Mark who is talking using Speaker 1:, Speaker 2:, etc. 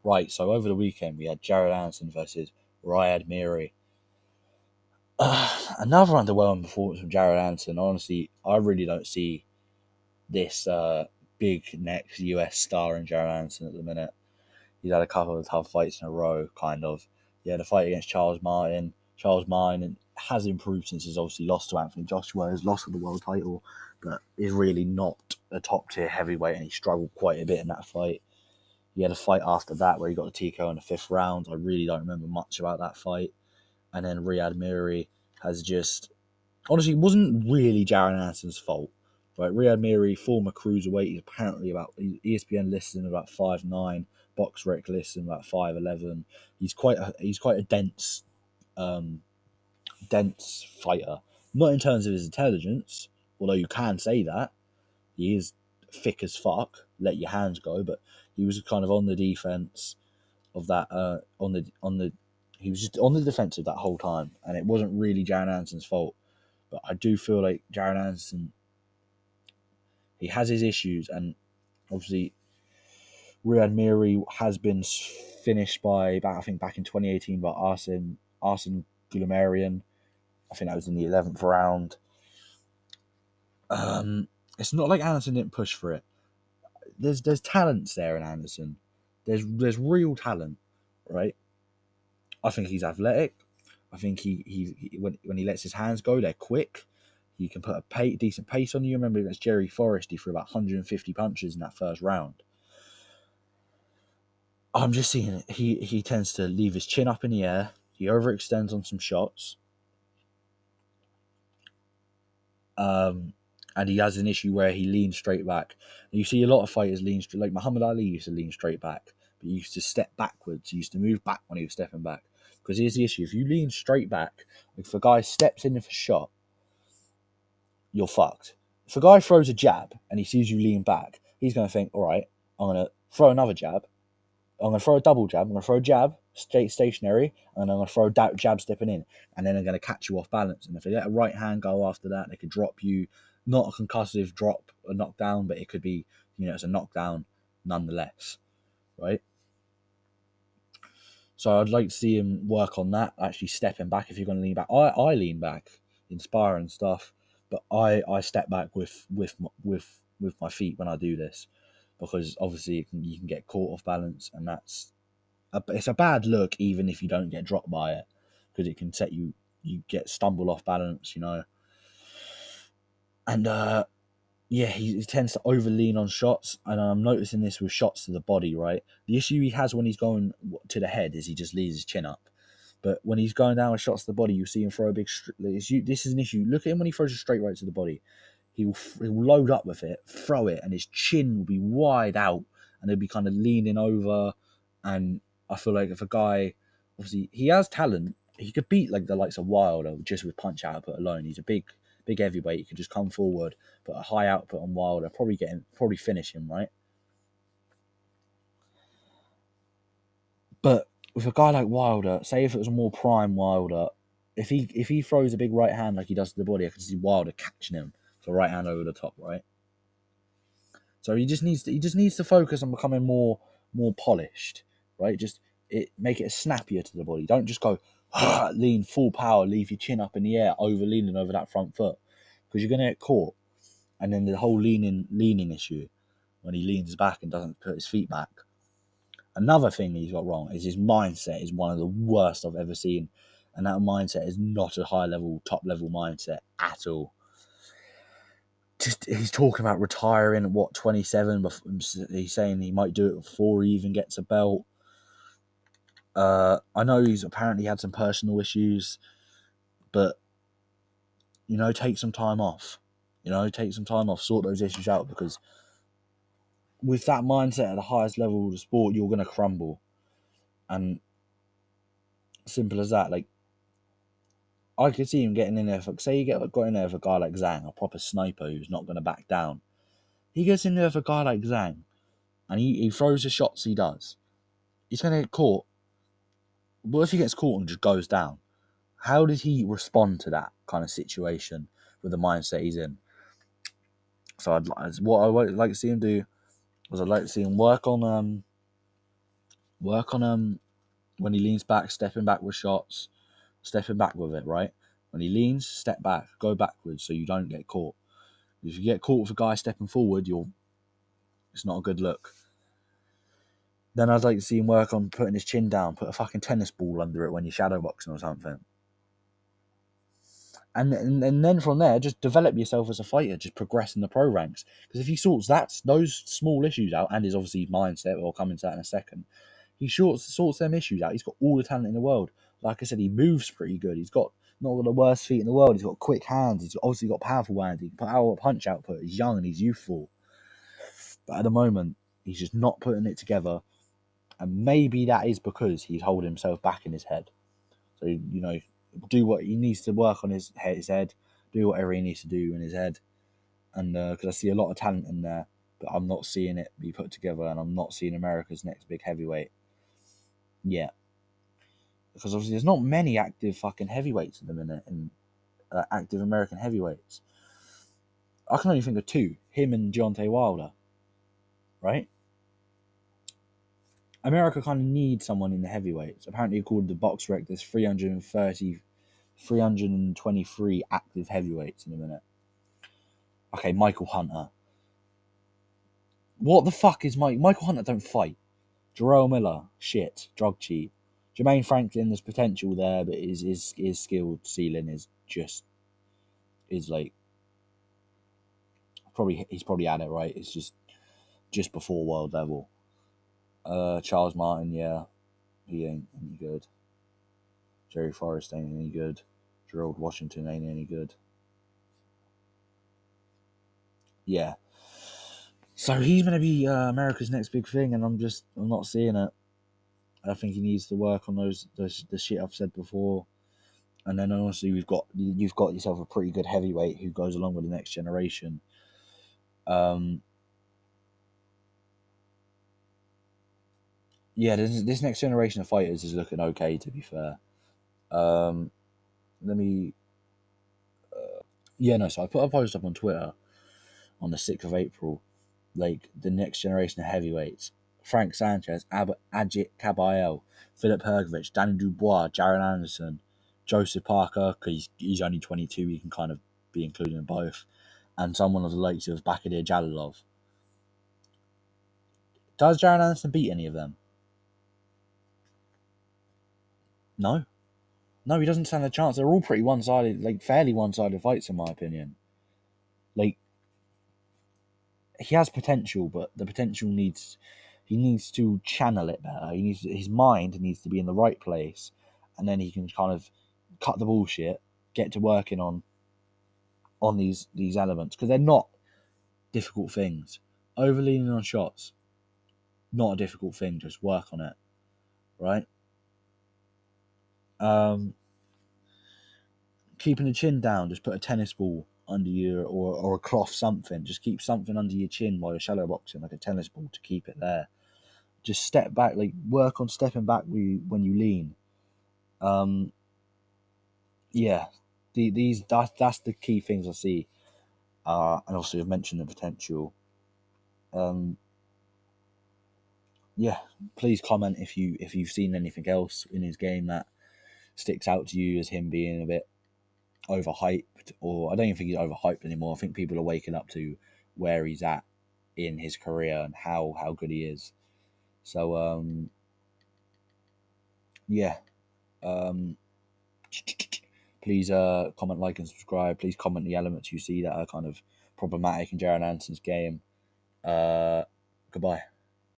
Speaker 1: Right, so over the weekend we had Jared Anderson versus Ryad Merhy. Another underwhelming performance from Jared Anderson. Honestly, I really don't see this big next US star in Jared Anderson at the minute. He's had a couple of tough fights in a row, kind of. Yeah, the fight against Charles Martin. Charles Martin has improved since he's obviously lost to Anthony Joshua, has lost for the world title, but is really not a top tier heavyweight, and he struggled quite a bit in that fight. He had a fight after that where he got the TKO in the 5th round. I really don't remember much about that fight. And then Ryad Merhy has just... Honestly, it wasn't really Jared Anderson's fault. Right, Ryad Merhy, former cruiserweight, he's apparently about... ESPN lists him about 5'9", BoxRec lists him about 5'11". He's quite a dense fighter. Not in terms of his intelligence, although you can say that. He is thick as fuck, let your hands go, but he was kind of on the defense of that, he was just on the defensive that whole time, and it wasn't really Jared Anderson's fault. But I do feel like Jared Anderson, he has his issues, and obviously Ryad Merhy has been finished by, I think back in 2018, by Arsene Gulumarian. I think that was in the 11th round. It's not like Anderson didn't push for it. There's talents there in Anderson. There's real talent, right? I think he's athletic. I think he when he lets his hands go, they're quick. He can put a decent pace on you. Remember against Jerry Forrest, he threw about 150 punches in that first round. I'm just seeing he tends to leave his chin up in the air. He overextends on some shots. And he has an issue where he leans straight back. And you see a lot of fighters lean straight, like Muhammad Ali used to lean straight back, but he used to step backwards. He used to move back when he was stepping back. Because here's the issue: if you lean straight back, if a guy steps in for a shot, you're fucked. If a guy throws a jab and he sees you lean back, he's going to think, all right, I'm going to throw another jab. I'm going to throw a double jab. I'm going to throw a jab, stationary, and I'm going to throw a jab stepping in. And then they're going to catch you off balance. And if they let a right hand go after that, they could drop you. Not a concussive drop, a knockdown, but it could be, it's a knockdown nonetheless, right? So I'd like to see him work on that, actually stepping back if you're going to lean back. I lean back in sparring and stuff, but I step back with my feet when I do this, because obviously you can get caught off balance, and it's a bad look even if you don't get dropped by it, because it can set you get stumbled off balance, and yeah, he tends to over lean on shots, and I'm noticing this with shots to the body, right? The issue he has when he's going to the head is he just leaves his chin up. But when he's going down with shots to the body, you see him throw a big... This is an issue. Look at him when he throws a straight right to the body. He'll load up with it, throw it, and his chin will be wide out, and he'll be kind of leaning over. And I feel like if a guy... Obviously, he has talent. He could beat like the likes of Wilder just with punch output alone. He's a big heavyweight. He could just come forward, put a high output on Wilder, probably finish him, right? But with a guy like Wilder, say if it was a more prime Wilder, if he throws a big right hand like he does to the body, I can see Wilder catching him for a right hand over the top, right? So he just needs to focus on becoming more polished, right? Make it snappier to the body. Don't just go lean full power, leave your chin up in the air, over leaning over that front foot, because you're gonna get caught. And then the whole leaning issue, when he leans back and doesn't put his feet back. Another thing he's got wrong is his mindset is one of the worst I've ever seen. And that mindset is not a top level mindset at all. He's talking about retiring at 27. He's saying he might do it before he even gets a belt. I know he's apparently had some personal issues, but take some time off. Sort those issues out, because with that mindset at the highest level of the sport, you're going to crumble. And simple as that. Like, I could see him getting in there. Say you got in there with a guy like Zhang, a proper sniper who's not going to back down. He gets in there with a guy like Zhang, and he throws the shots he does. He's going to get caught. What if he gets caught and just goes down? How does he respond to that kind of situation with the mindset he's in? So what I would like to see him do was I'd like to see him work on Work on when he leans back, stepping back with shots, stepping back with it, right? When he leans, step back, go backwards so you don't get caught. If you get caught with a guy stepping forward, it's not a good look. Then I'd like to see him work on putting his chin down, put a fucking tennis ball under it when you're shadowboxing or something. And then from there, just develop yourself as a fighter, just progress in the pro ranks. Because if he sorts those small issues out, and his obviously mindset, we'll come into that in a second, he sorts them issues out. He's got all the talent in the world. Like I said, he moves pretty good. He's got not got the worst feet in the world. He's got quick hands. He's obviously got powerful hands. He can put out punch output. He's young and he's youthful. But at the moment, he's just not putting it together. And maybe that is because he's holding himself back in his head. So, do what he needs to work on his head, do whatever he needs to do in his head. And because I see a lot of talent in there, but I'm not seeing it be put together, and I'm not seeing America's next big heavyweight yet. Because obviously there's not many active fucking heavyweights at the minute, and active American heavyweights. I can only think of two, him and Deontay Wilder, right? America kind of needs someone in the heavyweights. Apparently, according to BoxRec, there's 323 active heavyweights in a minute. Okay, Michael Hunter. What the fuck is Michael Hunter? Don't fight. Jarrell Miller, shit, drug cheat. Jermaine Franklin, there's potential there, but his skill ceiling is like he's probably had it right. It's just before world level. Charles Martin, yeah, he ain't any good. Jerry Forrest ain't any good. Gerald Washington ain't any good. Yeah. So he's going to be America's next big thing, and I'm not seeing it. I think he needs to work on the shit I've said before, and then honestly, you've got yourself a pretty good heavyweight who goes along with the next generation. Yeah, this next generation of fighters is looking okay. To be fair, let me. Yeah, no. So I put a post up on Twitter on the 6th of April, like the next generation of heavyweights: Frank Sanchez, Ajit Kabayel, Philip Hergovich, Danny Dubois, Jared Anderson, Joseph Parker, because he's only 22, he can kind of be included in both, and someone of the likes of Bakadir Jalilov. Does Jared Anderson beat any of them? No. No, he doesn't stand a chance. They're all pretty one-sided, like fairly one-sided fights in my opinion. Like, he has potential, but the potential he needs to channel it better. His mind needs to be in the right place, and then he can kind of cut the bullshit, get to working on these elements, because they're not difficult things. Overleaning on shots, not a difficult thing. Just work on it, right? Keeping the chin down, just put a tennis ball under you or a cloth, something. Just keep something under your chin while you're shadow boxing, like a tennis ball, to keep it there. Just step back, like work on stepping back when you lean. Yeah, that's the key things I see. And also I've mentioned the potential. Yeah, please comment if you've seen anything else in his game that sticks out to you as him being a bit overhyped, or I don't even think he's overhyped anymore. I think people are waking up to where he's at in his career and how good he is. So yeah, please comment, like, and subscribe. Please comment the elements you see that are kind of problematic in Jared Anderson's game. Goodbye.